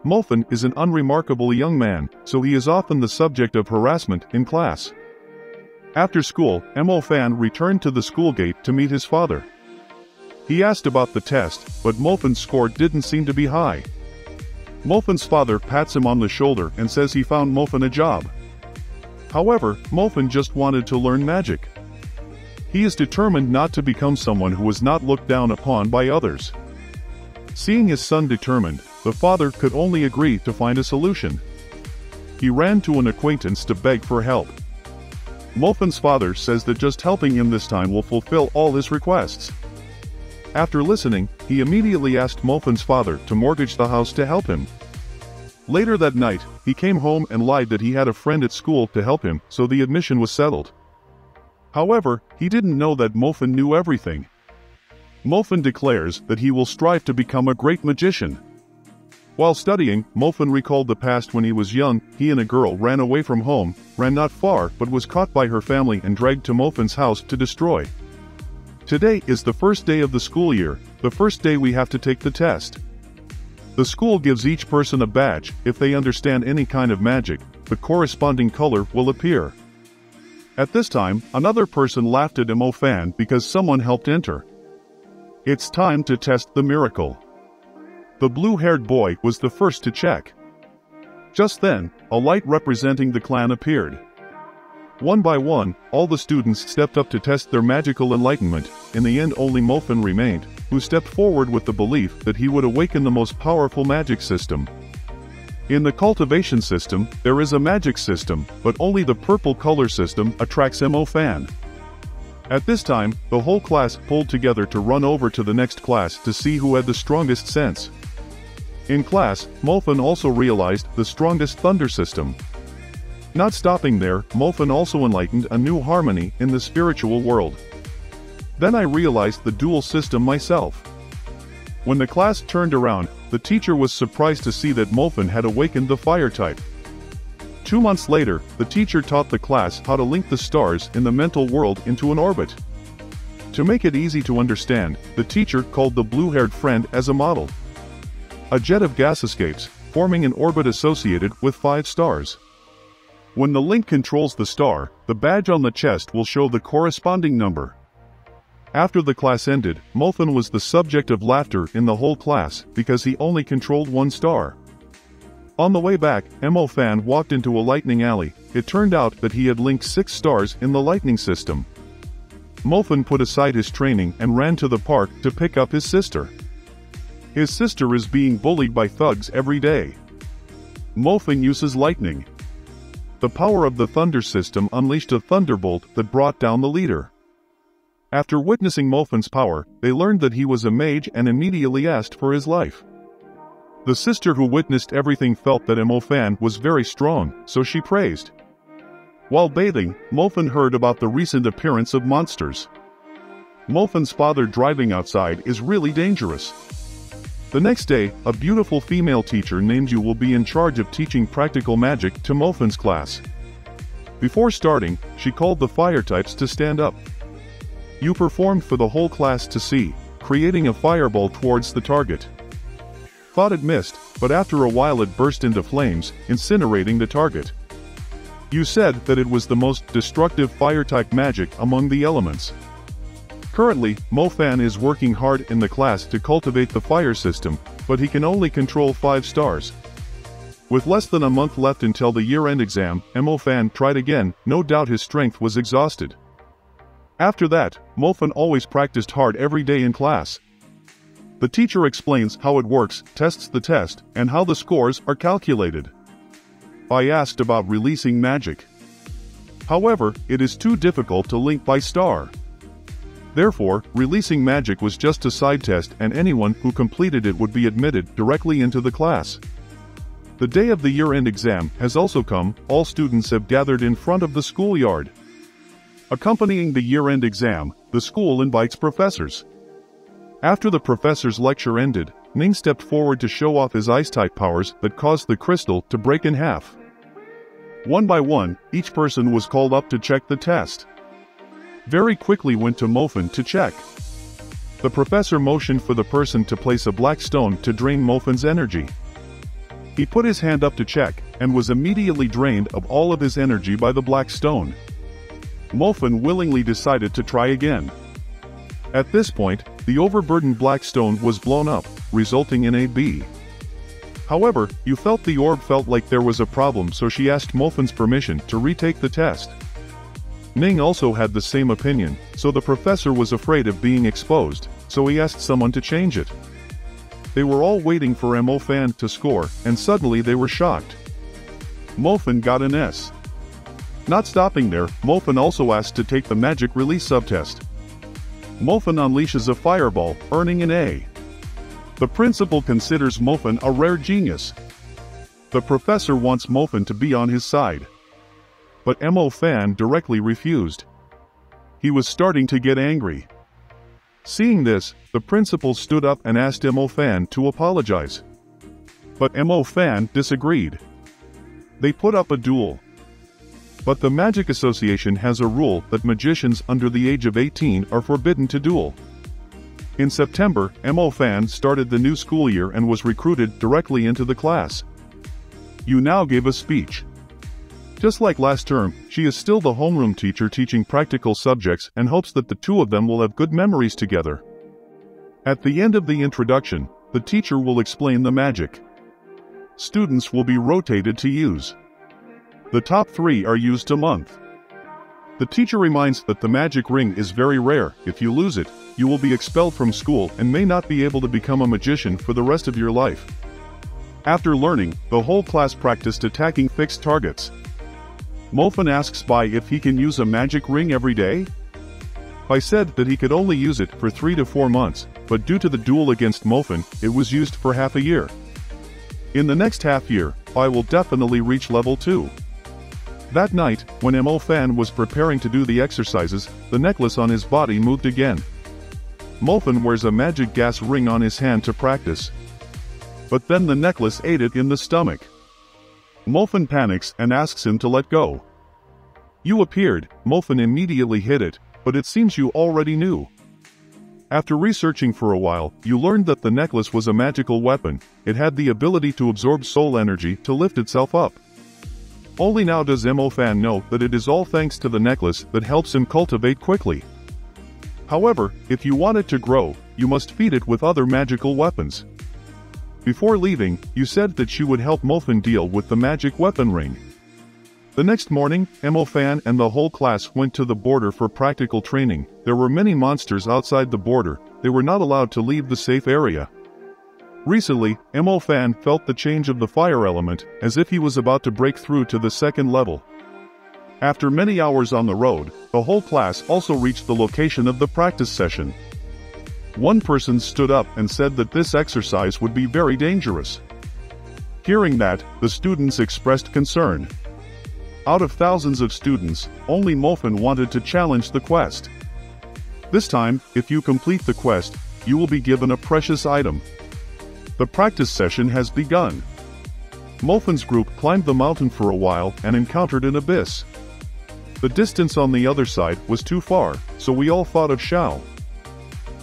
Mofan is an unremarkable young man, so he is often the subject of harassment in class. After school, Mofan returned to the school gate to meet his father. He asked about the test, but Mofan's score didn't seem to be high. Mofan's father pats him on the shoulder and says he found Mofan a job. However, Mofan just wanted to learn magic. He is determined not to become someone who is not looked down upon by others. Seeing his son determined, the father could only agree to find a solution. He ran to an acquaintance to beg for help. Mofan's father says that just helping him this time will fulfill all his requests. After listening, he immediately asked Mofan's father to mortgage the house to help him. Later that night, he came home and lied that he had a friend at school to help him, so the admission was settled. However, he didn't know that Mofan knew everything. Mofan declares that he will strive to become a great magician. While studying, Mofan recalled the past when he was young. He and a girl ran away from home, ran not far but was caught by her family and dragged to Mofan's house to destroy. Today is the first day of the school year, the first day we have to take the test. The school gives each person a badge. If they understand any kind of magic, the corresponding color will appear. At this time, another person laughed at Mofan because someone helped enter. It's time to test the miracle. The blue-haired boy was the first to check. Just then, a light representing the clan appeared. One by one, all the students stepped up to test their magical enlightenment. In the end, only Mofan remained, who stepped forward with the belief that he would awaken the most powerful magic system. In the cultivation system, there is a magic system, but only the purple color system attracts Mofan. At this time, the whole class pulled together to run over to the next class to see who had the strongest sense. In class, Mofan also realized the strongest thunder system. Not stopping there, Mofan also enlightened a new harmony in the spiritual world. Then I realized the dual system myself. When the class turned around, the teacher was surprised to see that Mofan had awakened the fire type. 2 months later, the teacher taught the class how to link the stars in the mental world into an orbit. To make it easy to understand, the teacher called the blue-haired friend as a model. A jet of gas escapes, forming an orbit associated with 5 stars. When the link controls the star, the badge on the chest will show the corresponding number. After the class ended, Mofan was the subject of laughter in the whole class because he only controlled 1 star. On the way back, Mofan walked into a lightning alley. It turned out that he had linked 6 stars in the lightning system. Mofan put aside his training and ran to the park to pick up his sister. His sister is being bullied by thugs every day. Mofan uses lightning. The power of the thunder system unleashed a thunderbolt that brought down the leader. After witnessing Mofan's power, they learned that he was a mage and immediately asked for his life. The sister who witnessed everything felt that Mofan was very strong, so she praised. While bathing, Mofan heard about the recent appearance of monsters. Mofan's father driving outside is really dangerous. The next day, a beautiful female teacher named Yu will be in charge of teaching practical magic to Mofan's class. Before starting, she called the fire types to stand up. Yu performed for the whole class to see, creating a fireball towards the target. Thought it missed, but after a while it burst into flames, incinerating the target. Yu said that it was the most destructive fire-type magic among the elements. Currently, Mofan is working hard in the class to cultivate the fire system, but he can only control 5 stars. With less than a month left until the year-end exam, Mofan tried again. No doubt his strength was exhausted. After that, Mofan always practiced hard every day in class. The teacher explains how it works, tests the test, and how the scores are calculated. I asked about releasing magic. However, it is too difficult to link by star. Therefore, releasing magic was just a side test and anyone who completed it would be admitted directly into the class. The day of the year-end exam has also come. All students have gathered in front of the schoolyard. Accompanying the year-end exam, the school invites professors. After the professor's lecture ended, Ning stepped forward to show off his ice-type powers that caused the crystal to break in half. One by one, each person was called up to check the test. Very quickly went to Mofan to check. The professor motioned for the person to place a black stone to drain Mofan's energy. He put his hand up to check, and was immediately drained of all of his energy by the black stone. Mofan willingly decided to try again. At this point, the overburdened black stone was blown up, resulting in a B. However, you felt the orb felt like there was a problem, so she asked Mofan's permission to retake the test. Ning also had the same opinion, so the professor was afraid of being exposed, so he asked someone to change it. They were all waiting for Mofan to score, and suddenly they were shocked. Mofan got an S. Not stopping there, Mofan also asked to take the magic release subtest. Mofan unleashes a fireball, earning an A. The principal considers Mofan a rare genius. The professor wants Mofan to be on his side. But Mofan directly refused. He was starting to get angry. Seeing this, the principal stood up and asked Mofan to apologize. But Mofan disagreed. They put up a duel. But the Magic Association has a rule that magicians under the age of 18 are forbidden to duel. In September, Mofan started the new school year and was recruited directly into the class. You now gave a speech. Just like last term, she is still the homeroom teacher teaching practical subjects and hopes that the two of them will have good memories together. At the end of the introduction, the teacher will explain the magic. Students will be rotated to use. The top 3 are used a month. The teacher reminds that the magic ring is very rare. If you lose it, you will be expelled from school and may not be able to become a magician for the rest of your life. After learning, the whole class practiced attacking fixed targets. Mofan asks Bai if he can use a magic ring every day. Bai said that he could only use it for 3 to 4 months, but due to the duel against Mofan, it was used for half a year. In the next half year, Bai will definitely reach level 2. That night, when Mofan was preparing to do the exercises, the necklace on his body moved again. Mofan wears a magic gas ring on his hand to practice. But then the necklace ate it in the stomach. Mofan panics and asks him to let go. You appeared. Mofan immediately hid it, but it seems you already knew. After researching for a while, you learned that the necklace was a magical weapon. It had the ability to absorb soul energy to lift itself up. Only now does Mofan know that it is all thanks to the necklace that helps him cultivate quickly. However, if you want it to grow, you must feed it with other magical weapons. Before leaving, you said that you would help Mofan deal with the magic weapon ring. The next morning, Mofan and the whole class went to the border for practical training. There were many monsters outside the border. They were not allowed to leave the safe area. Recently, Mofan felt the change of the fire element, as if he was about to break through to the second level. After many hours on the road, the whole class also reached the location of the practice session. One person stood up and said that this exercise would be very dangerous. Hearing that, the students expressed concern. Out of thousands of students, only Mofan wanted to challenge the quest. This time, if you complete the quest, you will be given a precious item. The practice session has begun. Mofan's group climbed the mountain for a while and encountered an abyss. The distance on the other side was too far, so we all thought of Xiao.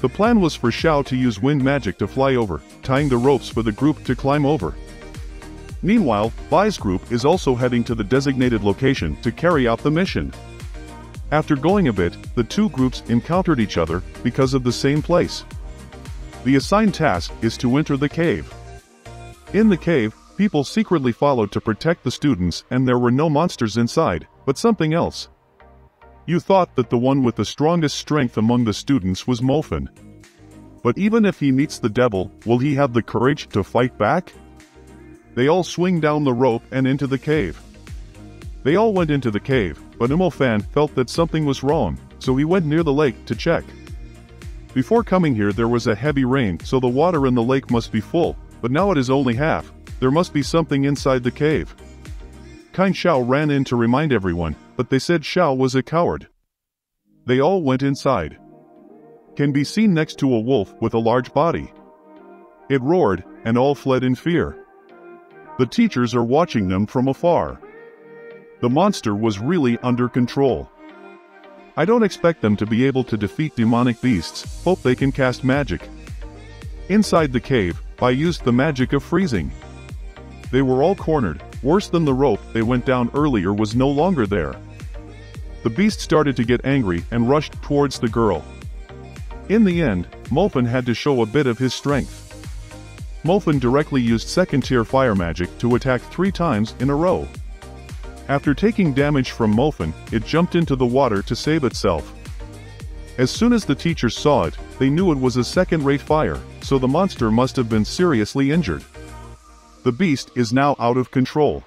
The plan was for Xiao to use wind magic to fly over, tying the ropes for the group to climb over. Meanwhile, Bai's group is also heading to the designated location to carry out the mission. After going a bit, the two groups encountered each other because of the same place. The assigned task is to enter the cave. In the cave, people secretly followed to protect the students, and there were no monsters inside, but something else. You thought that the one with the strongest strength among the students was Mofan. But even if he meets the devil, will he have the courage to fight back? They all swing down the rope and into the cave. They all went into the cave, but Mofan felt that something was wrong, so he went near the lake to check. Before coming here there was a heavy rain, so the water in the lake must be full, but now it is only half. There must be something inside the cave. Kind Xiao ran in to remind everyone, but they said Xiao was a coward. They all went inside. Can be seen next to a wolf with a large body. It roared, and all fled in fear. The teachers are watching them from afar. The monster was really under control. I don't expect them to be able to defeat demonic beasts, hope they can cast magic. Inside the cave, I used the magic of freezing. They were all cornered. Worse than the rope they went down earlier was no longer there. The beast started to get angry and rushed towards the girl. In the end, Molphin had to show a bit of his strength. Molphin directly used second-tier fire magic to attack 3 times in a row. After taking damage from Molphin, it jumped into the water to save itself. As soon as the teachers saw it, they knew it was a second-rate fire, so the monster must have been seriously injured. The beast is now out of control.